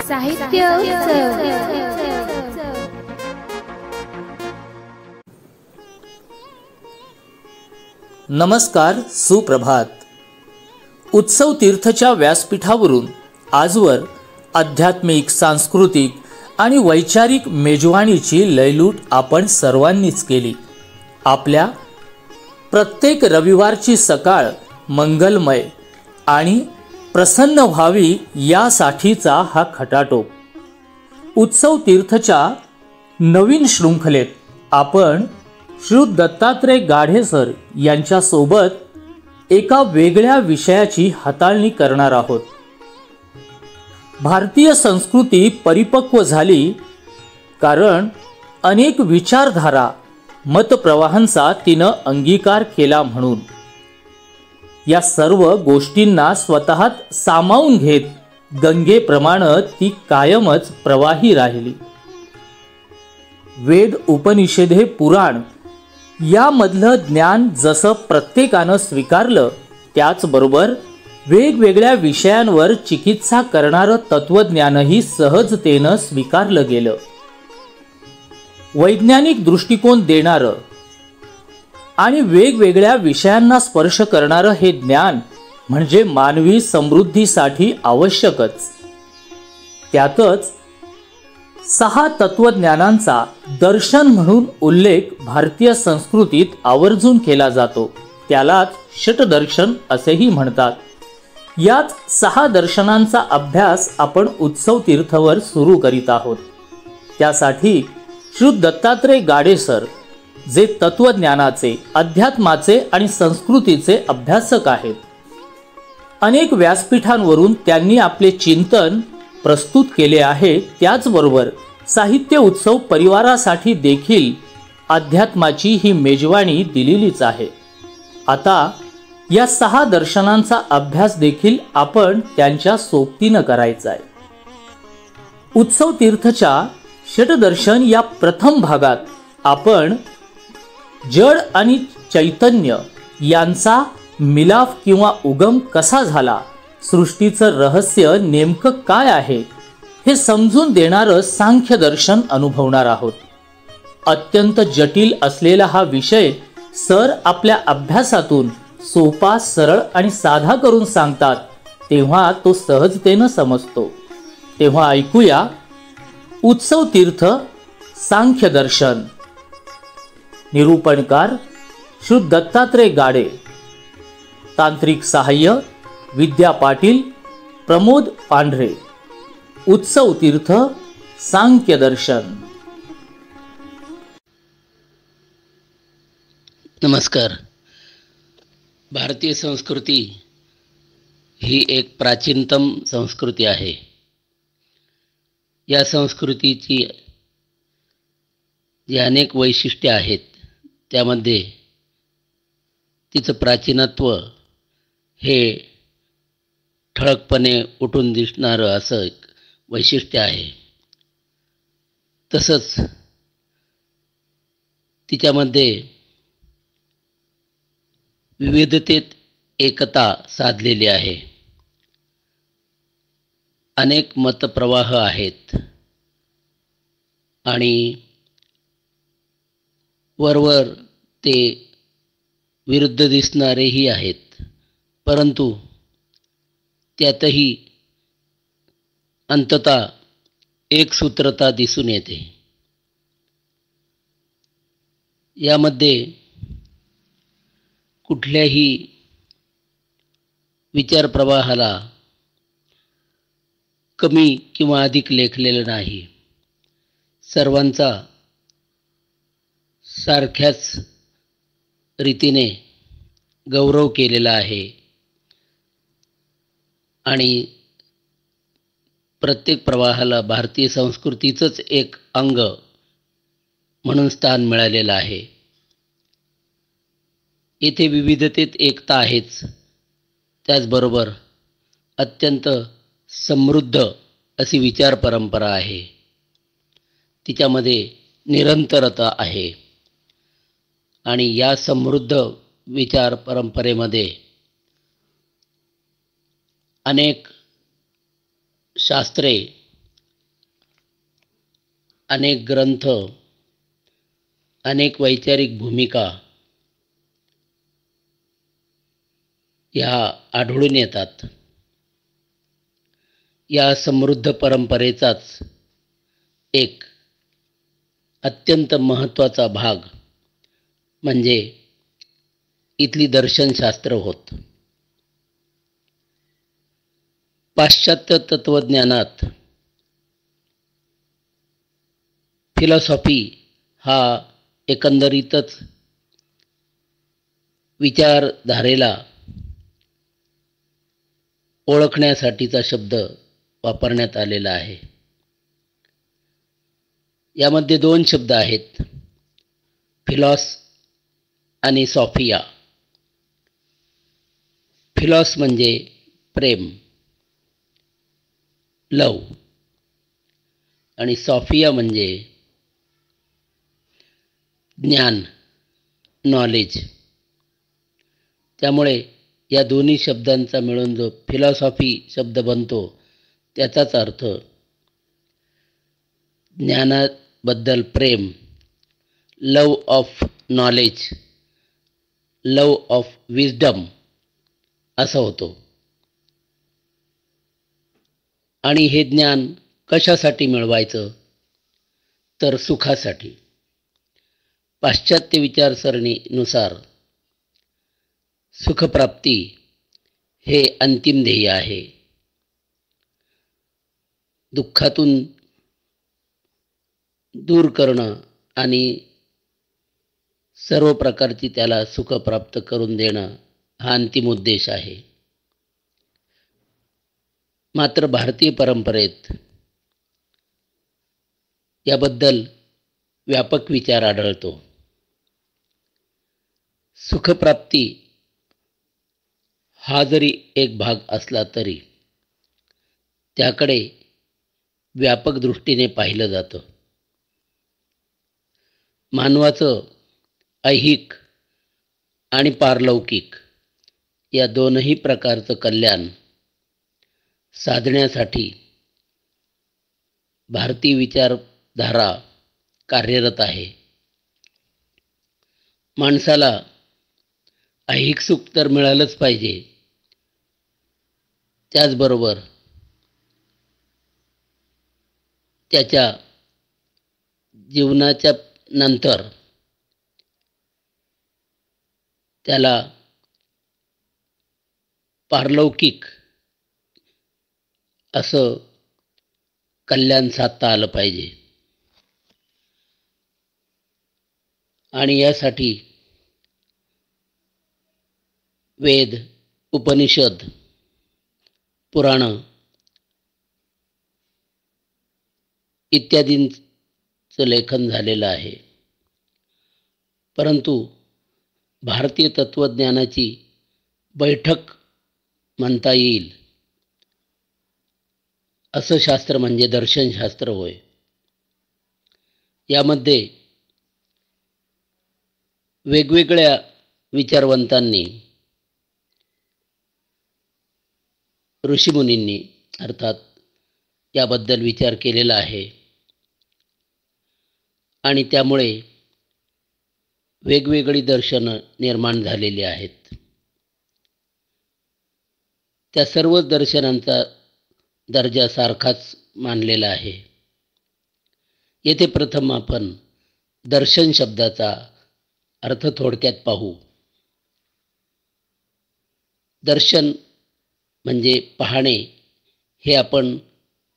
साहित्य उत्सव। नमस्कार, सुप्रभात। उत्सव तीर्थच्या व्यासपीठावरून आजवर आध्यात्मिक, सांस्कृतिक आणि वैचारिक मेजवानीची लयलूट आपण सर्वांनीच केली। आपल्या प्रत्येक रविवारची सकाळ मंगलमय आणि प्रसन्न व्हावी यासाठीचा हा खटाटोप। उत्सव तीर्थच्या नवीन शृंखलेत आपण श्री दत्तात्रय गाढे सर यांच्या सोबत एका वेगळ्या विषयाची हाताळणी करणार आहोत। भारतीय संस्कृती परिपक्व झाली कारण अनेक विचारधारा, मतप्रवाहांचा तिनं अंगीकार केला म्हणून। या सर्व गोष्टींना स्वतःत सामावून घेत गंगेप्रमाणे ती कायमच प्रवाही राहिली। वेद, उपनिषदे, पुराण यामधलं ज्ञान जसं प्रत्येकानं स्वीकारलं, त्याचबरोबर वेगवेगळ्या विषयांवर चिकित्सा करणारं तत्वज्ञानही सहजतेनं स्वीकारलं गेलं। वैज्ञानिक दृष्टिकोन देणारं आणि वेगवेगळ्या विषयांना स्पर्श करणारं हे ज्ञान म्हणजे मानवी समृद्धीसाठी आवश्यकच। त्यातच 6 तत्वज्ञानांचा दर्शन म्हणून उल्लेख भारतीय संस्कृतीत आवर्जून केला जातो। त्यालाच षटदर्शन असेही म्हणतात। याच 6 दर्शनांचा अभ्यास आपण उत्सव तीर्थवर सुरू करीत आहोत। त्यासाठी श्री दत्तात्रय गाढे सर, जे तत्वज्ञानाचे, अध्यात्माचे आणि संस्कृतीचे अभ्यासक आहेत, अनेक व्यासपीठांवरून त्यांनी आपले चिंतन प्रस्तुत केले आहे। त्याचबरोबर साहित्य उत्सव परिवारासाठी देखील अध्यात्माची ही मेजवानी दिलेलीच आहे। आता या 6 दर्शनांचा अभ्यास देखील आपण त्यांच्या सोबतीनं करायचा आहे। उत्सव तीर्थच्या षटदर्शन या प्रथम भागात आपण जड आणि चैतन्य यांचा मिलाफ किंवा उगम कसा झाला, सृष्टीचं रहस्य नेमकं काय आहे हे समजून देणारं सांख्य दर्शन अनुभवणार आहोत। अत्यंत जटिल असलेला हा विषय सर आपल्या अभ्यासातून सोपा, सरळ आणि साधा करून सांगतात, तेव्हा तो सहजतेनं समजतो। तेव्हा ऐकूया उत्सव तीर्थ सांख्य दर्शन। निरूपणकार श्री दत्तात्रय गाढे, तांत्रिक सहाय्य विद्या पाटील, प्रमोद पांढरे। उत्सव तीर्थ सांख्य दर्शन। नमस्कार। भारतीय संस्कृती ही एक प्राचीनतम संस्कृती आहे। या संस्कृतीची जी अनेक वैशिष्ट्ये आहेत, त्यामध्ये तिचं प्राचीनत्व हे ठळकपणे उठून दिसणारं असं एक वैशिष्ट्य आहे। तसंच तिच्यामध्ये विविधतेत एकता साधलेली आहे। अनेक मतप्रवाह आहेत आणि वरवर ते विरुद्ध दिसणारेही आहेत, परंतु त्यातही अंततः एकसूत्रता दिसून येते। यामध्ये कुठल्याही विचार प्रवाहाला कमी किंवा अधिक लेखलेलं नाही। सर्वांचा सारख्याच रीतीने गौरव केलेला आहे आणि प्रत्येक प्रवाहाला भारतीय संस्कृतीचंच एक अंग म्हणून स्थान मिळालेलं आहे। येथे विविधतेत एकता आहेच, त्याचबरोबर अत्यंत समृद्ध अशी विचार परंपरा आहे। तिच्यामध्ये निरंतरता आहे आणि या समृद्ध विचार परंपरेमध्ये अनेक शास्त्रे अनेक ग्रंथ, अनेक वैचारिक भूमिका या आढळून येतात. या समृद्ध परंपरेचाच एक अत्यंत महत्त्वाचा भाग म्हणजे इथली दर्शनशास्त्र होत. पाश्चात्य तत्त्वज्ञानात फिलॉसॉफी हा एकंदरीतच विचारधारेला ओळखण्यासाठीचा शब्द वापरण्यात आलेला आहे. यामध्ये दोन शब्द आहेत, फिलॉस आणि सॉफिया. फिलॉस म्हणजे प्रेम, लव, आणि सॉफिया म्हणजे ज्ञान, नॉलेज. त्यामुळे या दोन्ही शब्दांचा मिळून जो फिलॉसॉफी शब्द बनतो त्याचाच अर्थ ज्ञानाबद्दल प्रेम, love of knowledge, love of wisdom असा होतो. आणि हे ज्ञान कशासाठी मिळवायचं तर सुखासाठी. पाश्चात्य विचारसरणीनुसार सुखप्राप्ती हे अंतिम ध्येय आहे. दुःखातून दूर करणं आणि सर्व प्रकारची त्याला सुख प्राप्त करून देणं हा अंतिम उद्देश आहे. मात्र भारतीय परंपरेत याबद्दल व्यापक विचार आढळतो. सुखप्राप्ती हा जरी एक भाग असला तरी त्याकडे व्यापक दृष्टीने पाहिलं जातं. मानवाचं ऐहिक आणि पारलौकिक या दोनही प्रकारचं कल्याण साधण्यासाठी भारतीय विचारधारा कार्यरत आहे. माणसाला ऐहिक सुख तर मिळालंच पाहिजे, त्याचबरोबर त्याच्या जीवनाच्या नंतर त्याला पारलौकिक असं कल्याण साधता आलं पाहिजे. आणि यासाठी वेद, उपनिषद, पुराणं इत्यादींचं लेखन झालेलं आहे. परंतु भारतीय तत्त्वज्ञानाची बैठक म्हणता येईल असं शास्त्र म्हणजे दर्शनशास्त्र होय. यामध्ये वेगवेगळ्या विचारवंतांनी, ऋषीमुनींनी अर्थात याबद्दल विचार केलेला आहे आणि त्यामुळे वेगवेगळी दर्शनं निर्माण झालेली आहेत. त्या सर्व दर्शनांचा दर्जा सारखाच मानलेला आहे. येथे प्रथम आपण दर्शन शब्दाचा अर्थ थोडक्यात पाहू. दर्शन म्हणजे पाहणे हे आपण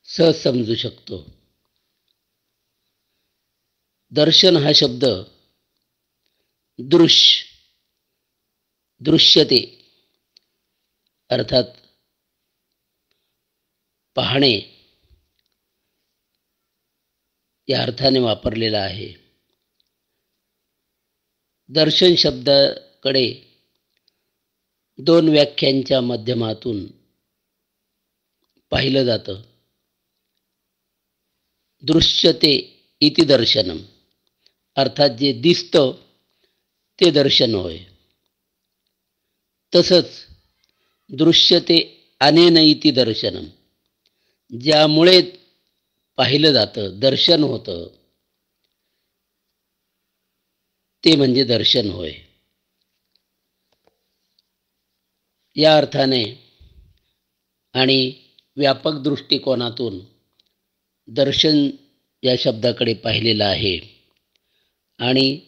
सहज समजू शकतो. दर्शन हा शब्द दृश्यते अर्थात पाहणे या अर्थाने वापरलेला आहे. दर्शन शब्दाकडे दोन व्याख्यांच्या माध्यमातून पाहिलं जातं. दृश्यते इति दर्शनम अर्थात जे दिसतं ते दर्शन होय. तसंच दृश्यते अनेन इति दर्शनम ज्यामुळे पाहिलं जातं, दर्शन होतं, ते म्हणजे दर्शन होय. या अर्थाने आणि व्यापक दृष्टिकोनातून दर्शन या शब्दाकडे पाहिलेलं आहे. आणि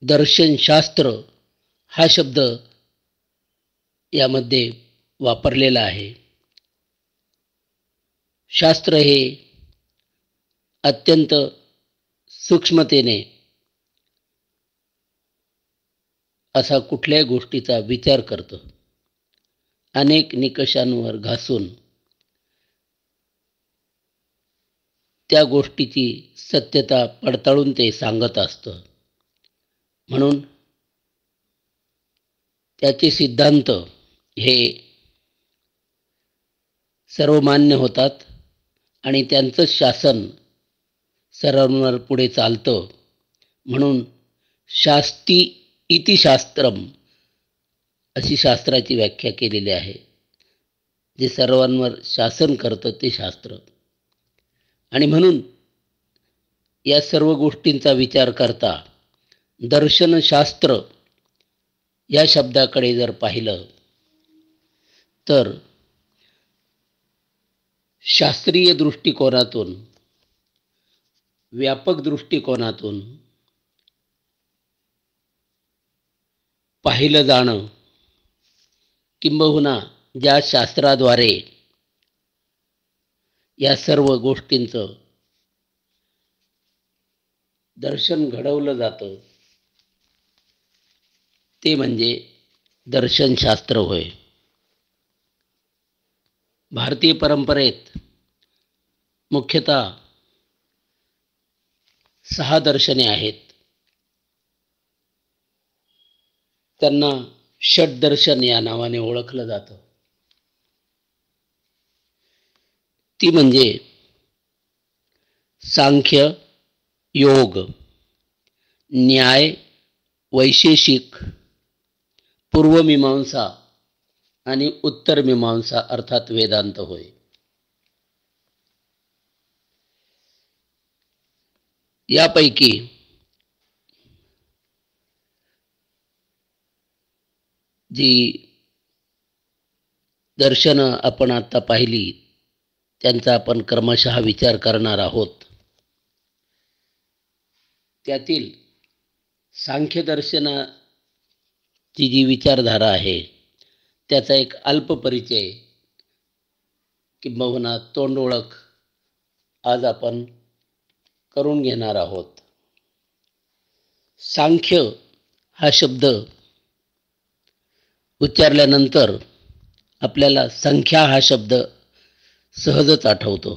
दर्शनशास्त्र हा शब्द यामध्ये वापरलेला आहे. शास्त्र हे अत्यंत सूक्ष्मतेने असा कुठल्याही गोष्टीचा विचार करतं. अनेक निकषांवर घासून त्या गोष्टीची सत्यता पडताळून ते सांगत असतं. म्हणून त्याचे सिद्धांत हे सर्वमान्य होतात आणि त्यांचं शासन सर्वांवर पुढे चालतं. म्हणून शास्ती इति शास्त्रम अशी शास्त्राची व्याख्या केलेली आहे. जे सर्वांवर शासन करतं ते शास्त्र. आणि म्हणून या सर्व गोष्टींचा विचार करता दर्शनशास्त्र या शब्दाकडे जर पाहिलं तर शास्त्रीय दृष्टिकोनातून, व्यापक दृष्टिकोनातून पाहिलं जाणं, किंबहुना ज्या शास्त्राद्वारे या सर्व गोष्टींचं दर्शन घडवलं जातं ते म्हणजे दर्शनशास्त्र होय. भारतीय परंपरेत मुख्यतः 6 दर्शने आहेत. त्यांना षड्दर्शन या नावाने ओळखलं जातं. ती म्हणजे सांख्य, योग, न्याय, वैशेषिक, पूर्वमीमांसा आणि उत्तरमीमांसा अर्थात वेदांत होय. यापैकी जी दर्शनं आपण आता पाहिली त्यांचा आपण क्रमशः विचार करणार आहोत. त्यातील सांख्य दर्शनाची जी विचारधारा आहे त्याचा एक अल्प परिचय किंबहुना तोंड ओळख आज आपण करून घेणार आहोत. सांख्य हा शब्द उच्चारल्यानंतर आपल्याला संख्या हा शब्द सहजच आठवतो.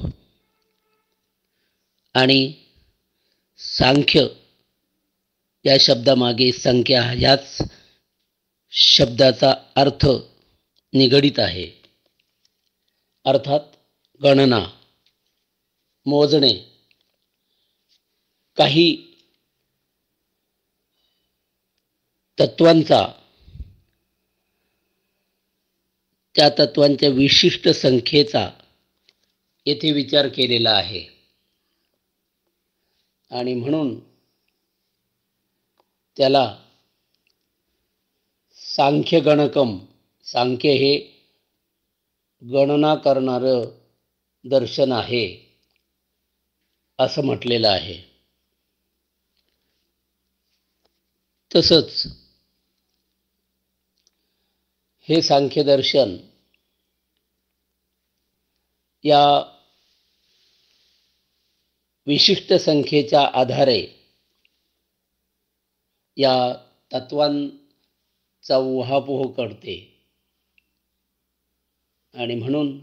आणि सांख्य या शब्दामागे संख्या ह्याच शब्दाचा अर्थ निगडित आहे. अर्थात गणना, मोजणे, काही तत्वांचा, त्या तत्वांच्या विशिष्ट संख्येचा येथे विचार केलेला आहे. आणि म्हणून त्याला सांख्य गणकम, सांख्य हे गणना करणारं दर्शन आहे असं म्हटलेलं आहे. तसंच हे सांख्य दर्शन या विशिष्ट संख्येच्या आधारे या तत्वांचा उहापोह करते आणि म्हणून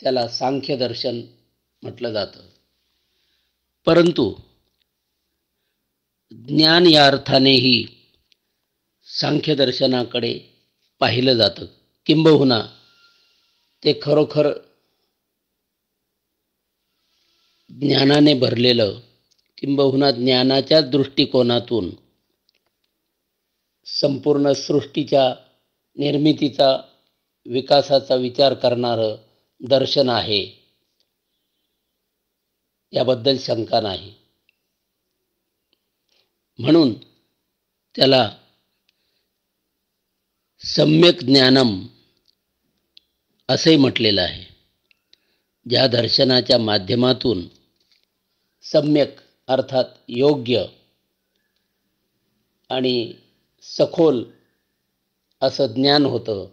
त्याला सांख्य दर्शन म्हटलं जातं. परंतु ज्ञान या अर्थानेही सांख्य दर्शनाकडे पाहिलं जातं. किंबहुना ते खरोखर ज्ञानाने भरलेलं, किंबहुना ज्ञानाच्या दृष्टिकोनातून संपूर्ण सृष्टीच्या निर्मितीचा, विकासाचा विचार करणारं दर्शन आहे, याबद्दल शंका नाही. म्हणून त्याला सम्यक ज्ञानम असंही म्हटलेलं आहे. ज्या दर्शनाच्या माध्यमातून सम्यक अर्थात योग्य आणि सखोल असं ज्ञान होतं,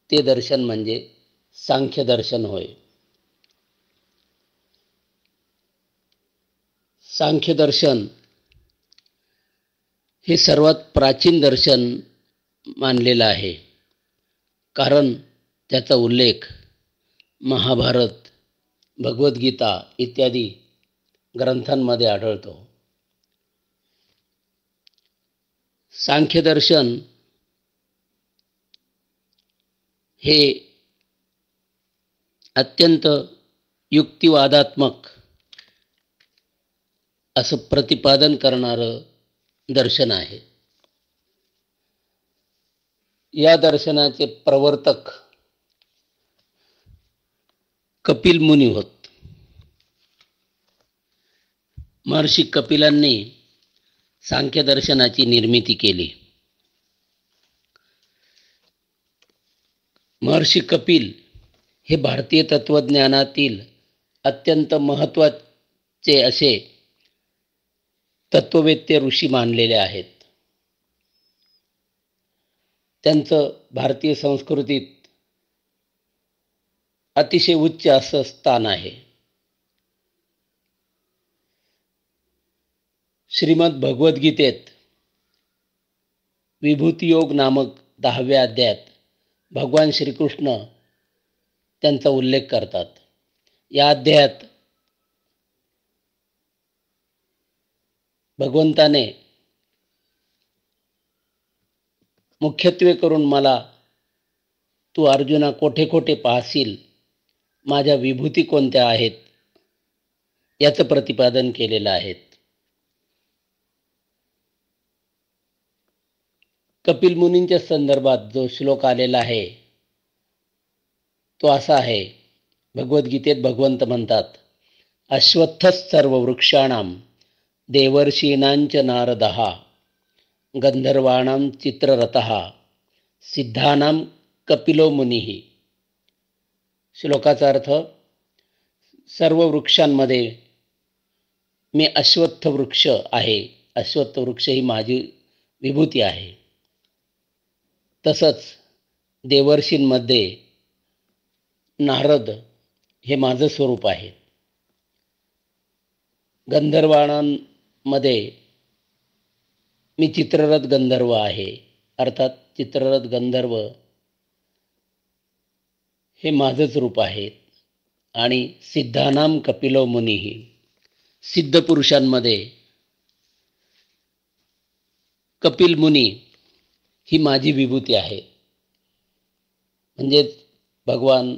ते दर्शन म्हणजे सांख्य दर्शन होय. सांख्य दर्शन हे सर्वात प्राचीन दर्शन मानलेलं आहे, कारण त्याचा उल्लेख महाभारत, भगवद्गीता इत्यादी ग्रंथांमध्ये आढळतो. सांख्यदर्शन हे अत्यंत युक्तिवादात्मक असं प्रतिपादन करणारं दर्शन आहे. या दर्शनाचे प्रवर्तक कपिल मुनी होत. महर्षी कपिलांनी सांख्य दर्शनाची निर्मिती केली. महर्षी कपिल हे भारतीय तत्वज्ञानातील अत्यंत महत्त्वाचे असे तत्ववेत्ते ऋषी मानलेले आहेत. त्यांचं भारतीय संस्कृतीत अतिशय उच्च असं स्थान आहे. श्रीमद भगवद्गीतेत विभूतियोग नामक 10व्या अध्यायात भगवान श्रीकृष्ण त्यांचा उल्लेख करतात. या अध्यायात भगवंताने मुख्यत्वे करून मला तू अर्जुना कोठे कोठे पाहशील, माझ्या विभूती कोणत्या आहेत याचं प्रतिपादन केलेलं आहे. कपिल मुनींच्या संदर्भात जो श्लोक आलेला आहे तो असा आहे. भगवद्गीतेत भगवंत म्हणतात, अश्वत्थः सर्व वृक्षाणाम देवर्षीणांच नारदः गंधर्वाणां चित्ररथः सिद्धानां कपिलो मुनिः. श्लोकाचा अर्थ, सर्व वृक्षांमध्ये मी अश्वत्थ वृक्ष आहे. अश्वत्थ वृक्ष ही माझी विभूती आहे. तसंच देवर्षींमध्ये नारद हे माझं स्वरूप आहे. गंधर्वाणांमध्ये मी चित्ररथ गंधर्व आहे, अर्थात चित्ररथ गंधर्व हे माझंच रूप आहे. आणि सिद्धानाम कपिलो मुनिः, सिद्ध पुरुषांमध्ये कपिल मुनी ही माझी विभूती आहे. म्हणजेच भगवान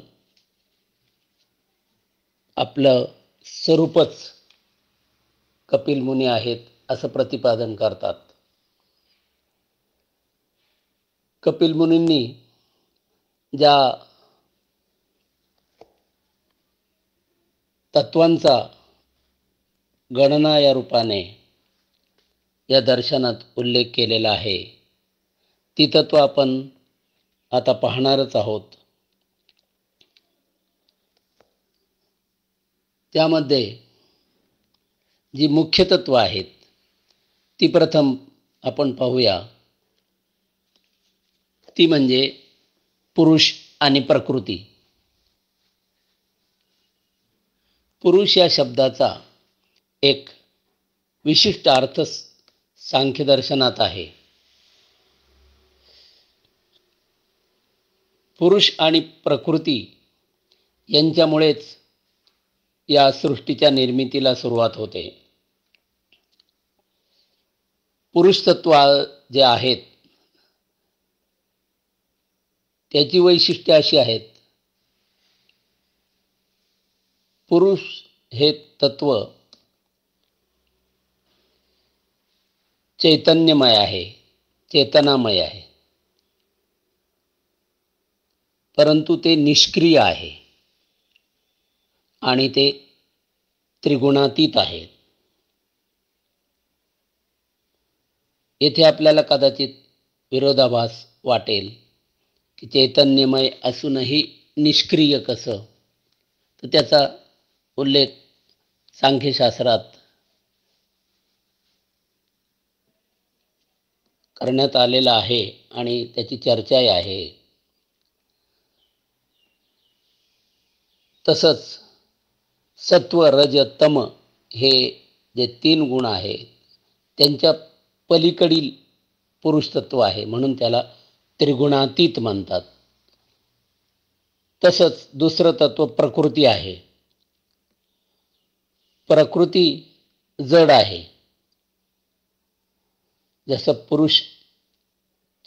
आपलं स्वरूपच कपिल मुनी आहेत असं प्रतिपादन करतात. कपिल मुनींनी ज्या तत्वांचा गणना या रूपाने या दर्शनात उल्लेख केलेला आहे, ती तत्व आपण आता पाहणारच आहोत. त्यामध्ये जी मुख्य तत्व आहेत ती प्रथम आपण पाहूया. ती म्हणजे पुरुष आणि प्रकृती. पुरुष या शब्दाचा एक विशिष्ट अर्थ सांख्यदर्शनात आहे. पुरुष आणि प्रकृती यांच्यामुळेच या सृष्टीच्या निर्मितीला सुरुवात होते. पुरुष तत्व जे आहेत त्याची वैशिष्ट्ये अशी आहेत. पुरुष हे तत्व चैतन्यमय आहे, चेतनामय आहे, परंतु ते निष्क्रिय आहे आणि ते त्रिगुणातीत आहे. येथे आपल्याला कदाचित विरोधाभास वाटेल की चैतन्यमय असूनही निष्क्रिय कसं, तर त्याचा उल्लेख सांख्यशास्त्रात करण्यात आलेला आहे आणि त्याची चर्चाही आहे. तसंच सत्व रज तम हे जे 3 गुण आहेत त्यांच्या पलीकडील पुरुष तत्व आहे, म्हणून त्याला त्रिगुणातीत म्हणतात. तसंच दुसरं तत्व प्रकृती आहे. प्रकृती जड आहे. जसं पुरुष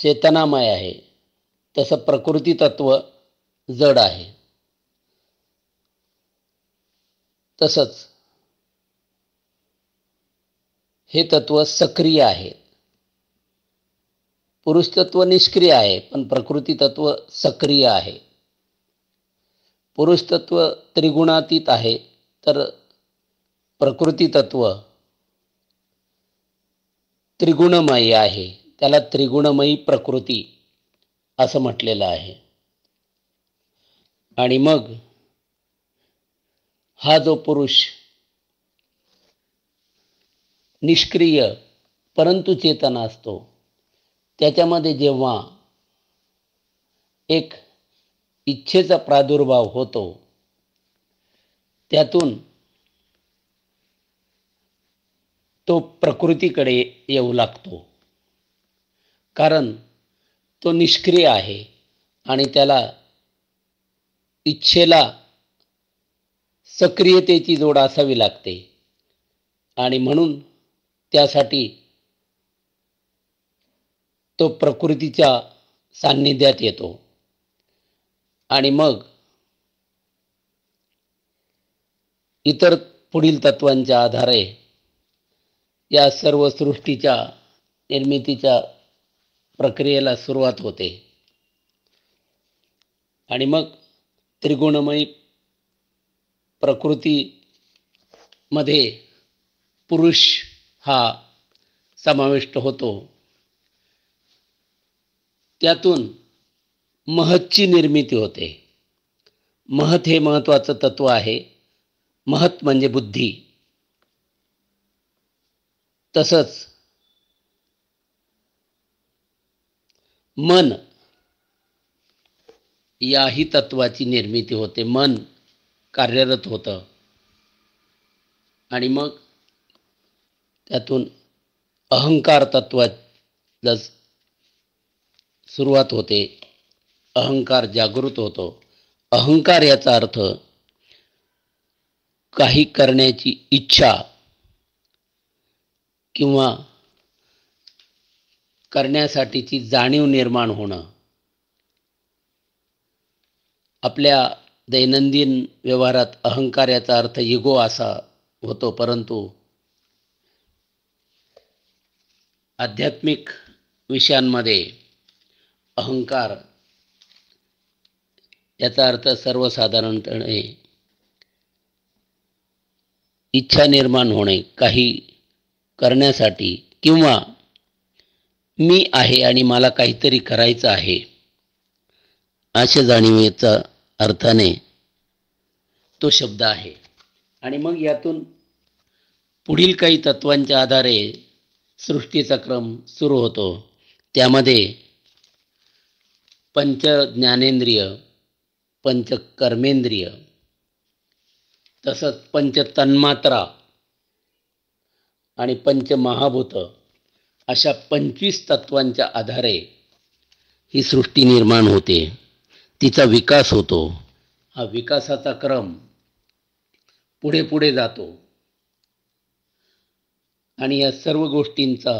चेतनामय आहे तसं प्रकृती तत्व जड आहे. तसंच हे तत्व सक्रिय आहे. पुरुष तत्व निष्क्रिय आहे पण प्रकृती तत्व सक्रिय आहे. पुरुष तत्व त्रिगुणातीत आहे तर प्रकृती तत्व त्रिगुणमयी आहे. त्याला त्रिगुणमयी प्रकृती असं म्हटलेलं आहे. आणि मग हा जो पुरुष निष्क्रिय परंतु चेतन असतो, त्याच्यामध्ये जेव्हा एक इच्छेचा प्रादुर्भाव होतो, त्यातून तो प्रकृतीकडे येऊ लागतो. कारण तो निष्क्रिय आहे आणि त्याला इच्छेला सक्रियतेची जोड असावी लागते आणि म्हणून त्यासाठी तो प्रकृतीच्या सान्निध्यात येतो. आणि मग इतर पुढील तत्वांच्या आधारे या सर्व सृष्टीच्या निर्मितीच्या प्रक्रियेला सुरुवात होते. आणि मग त्रिगुणमयी प्रकृतीमध्ये पुरुष हा समाविष्ट होतो. त्यातून महतची निर्मिती होते. महत हे महत्त्वाचं तत्व आहे. महत म्हणजे बुद्धी. तसंच मन याही तत्वाची निर्मिती होते. मन कार्यरत होतं आणि मग त्यातून अहंकार तत्वाला सुरुवात होते. अहंकार जागृत होतो. अहंकार याचा अर्थ काही करण्याची इच्छा किंवा करण्यासाठीची जाणीव निर्माण होणं. आपल्या दैनंदिन व्यवहारात अहंकार याचा अर्थ इगो असा होतो, परंतु आध्यात्मिक विषयांमध्ये अहंकार याचा अर्थ सर्वसाधारणपणे इच्छा निर्माण होणे काही करण्यासाठी किंवा मी आहे आणि मला काहीतरी करायचं आहे अशा जाणीवेचा अर्थाने तो शब्द आहे. आणि मग यातून पुढील काही तत्वांच्या आधारे सृष्टीचा क्रम सुरू होतो. त्यामध्ये पंच ज्ञानेंद्रिय, पंच कर्मेंद्रिय, तसंच पंच तन्मात्रा आणि पंच महाभूत अशा 25 तत्वांच्या आधारे ही सृष्टी निर्माण होते. तिचा विकास होतो. हा विकासाचा क्रम पुढे पुढे जातो आणि या सर्व गोष्टींचा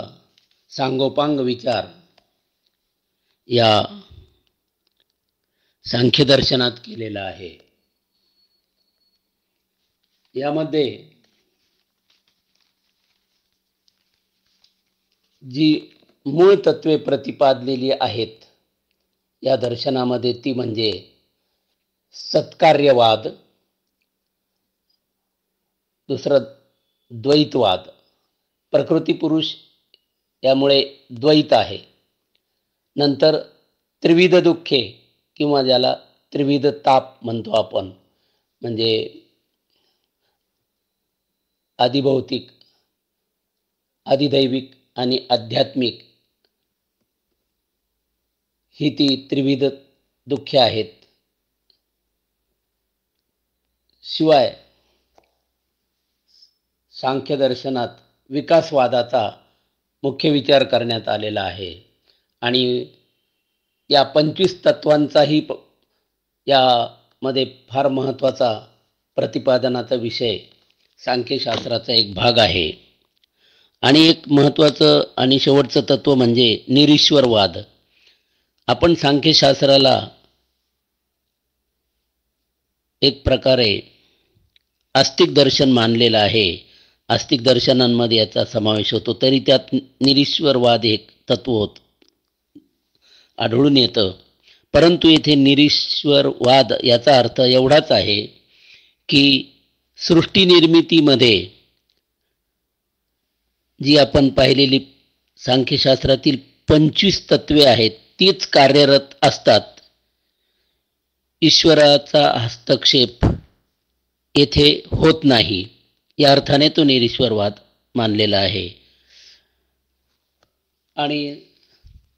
सांगोपांग विचार या सांख्यदर्शनात केलेला आहे. यामध्ये जी मूळ तत्वे प्रतिपादलेली आहेत या दर्शनामध्ये ती म्हणजे सत्कार्यवाद, दुसरं द्वैतवाद, प्रकृती पुरुष यामुळे द्वैत आहे. नंतर त्रिविध दुःखे किंवा ज्याला त्रिविध ताप म्हणतो आपण, म्हणजे आदिभौतिक, आदिदैविक आणि आध्यात्मिक ही ती त्रिविध दुःखे आहेत. शिवाय सांख्य दर्शनात विकासवादाचा मुख्य विचार करण्यात आलेला आहे आणि या 25 तत्वांचाही यामध्ये फार महत्त्वाचा प्रतिपादनाचा विषय सांख्यशास्त्राचा एक भाग आहे. आणि एक महत्त्वाचं आणि शेवटचं तत्व म्हणजे निरीश्वरवाद. आपण सांख्यशास्त्राला एक प्रकारे आस्तिक दर्शन मानलेलं आहे. आस्तिक दर्शनांमध्ये याचा समावेश होतो, तरी त्यात निरीश्वरवाद एक तत्व आढळून येतं. परंतु येथे निरीश्वरवाद याचा अर्थ एवढाच आहे की सृष्टी निर्मितीमध्ये जी आपण पाहिलेली सांख्यशास्त्रातील 25 तत्वे आहेत तीच कार्यरत असतात. ईश्वराचा हस्तक्षेप येथे होत नाही, या अर्थाने तो निरीश्वरवाद मानलेला आहे. आणि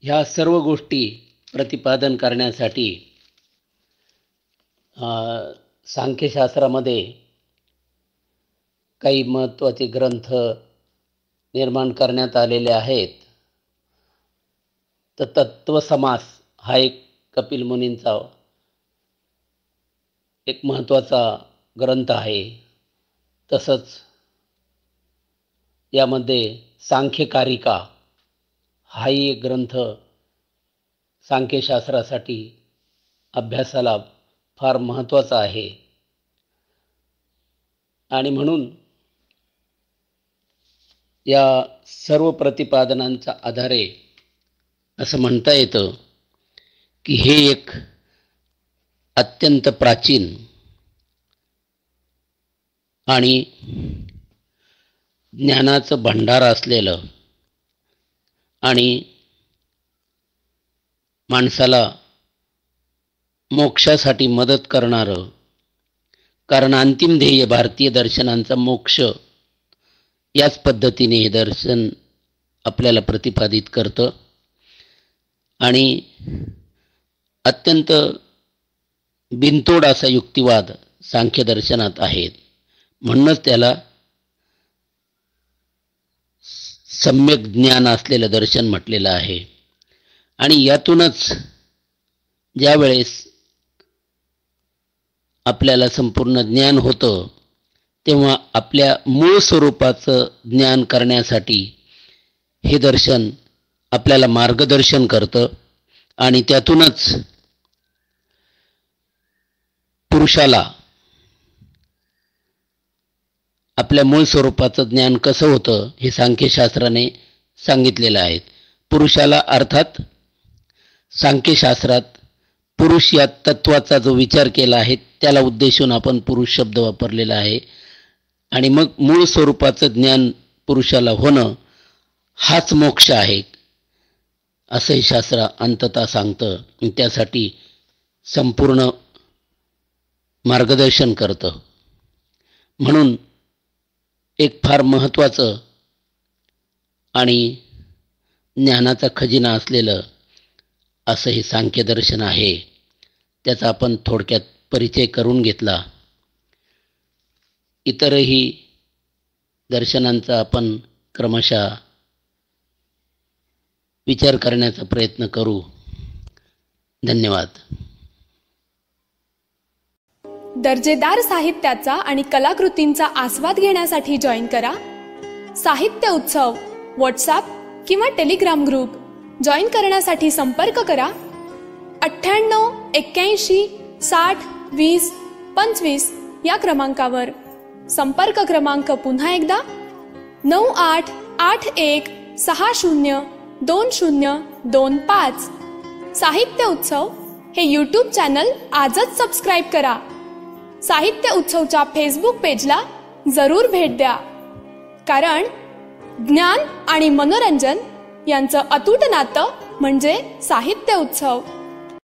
ह्या सर्व गोष्टी प्रतिपादन करण्यासाठी सांख्यशास्त्रामध्ये काही महत्त्वाचे ग्रंथ निर्माण करण्यात आलेले आहेत. तर तत्वसमास हा एक कपिल मुनींचा एक महत्त्वाचा ग्रंथ आहे. तसंच यामध्ये सांख्यकारिका हाही एक ग्रंथ सांख्यशास्त्रासाठी अभ्यासाला फार महत्त्वाचा आहे. आणि म्हणून या सर्व प्रतिपादनांच्या आधारे असं म्हणता येतं की हे एक अत्यंत प्राचीन आणि ज्ञानाचं भंडार असलेलं आणि माणसाला मोक्षासाठी मदत करणारं, कारण अंतिम ध्येय भारतीय दर्शनांचा मोक्ष याच पद्धतीने हे दर्शन आपल्याला प्रतिपादित करतं. आणि अत्यंत बिनतोड असा युक्तिवाद सांख्य दर्शनात आहेत. म्हणूनच त्याला सम्यक ज्ञान असलेलं दर्शन म्हटलेलं आहे. आणि यातूनच ज्यावेळेस आपल्याला संपूर्ण ज्ञान होतं तेव्हा आपल्या मूळ स्वरूपाचं ज्ञान करण्यासाठी हे दर्शन आपल्याला मार्गदर्शन करतं. आणि त्यातूनच पुरुषाला आपल्या मूळ स्वरूपाचं ज्ञान कसं होतं हे सांख्यशास्त्राने सांगितलेलं आहे. पुरुषाला अर्थात सांख्यशास्त्रात पुरुष या तत्वाचा जो विचार केला आहे त्याला उद्देशून आपण पुरुष शब्द वापरलेला आहे. आणि मग मूळ स्वरूपाचं ज्ञान पुरुषाला होणं हाच मोक्ष आहे असंही शास्त्र अंततः सांगतं. त्यासाठी संपूर्ण मार्गदर्शन करतं. म्हणून एक फार महत्त्वाचं आणि ज्ञानाचा खजिना असलेलं असं हे सांख्यदर्शन आहे. त्याचा आपण थोडक्यात परिचय करून घेतला. इतरही दर्शनांचा आपण क्रमशः विचार करण्याचा प्रयत्न करू. धन्यवाद. दर्जेदार साहित्याचा आणि कलाकृतींचा आस्वाद घेण्यासाठी जॉईन करा साहित्य उत्सव व्हॉट्सॲप किंवा टेलिग्राम ग्रुप. जॉईन करण्यासाठी संपर्क करा 98 81 60 20 25 या क्रमांकावर. संपर्क क्रमांक पुन्हा एकदा 9881 60 2025. साहित्य उत्सव हे यूट्यूब चॅनल आजच सबस्क्राईब करा. साहित्य उत्सवच्या फेसबुक पेजला जरूर भेट द्या, कारण ज्ञान आणि मनोरंजन यांचं अतूट नातं म्हणजे साहित्य उत्सव.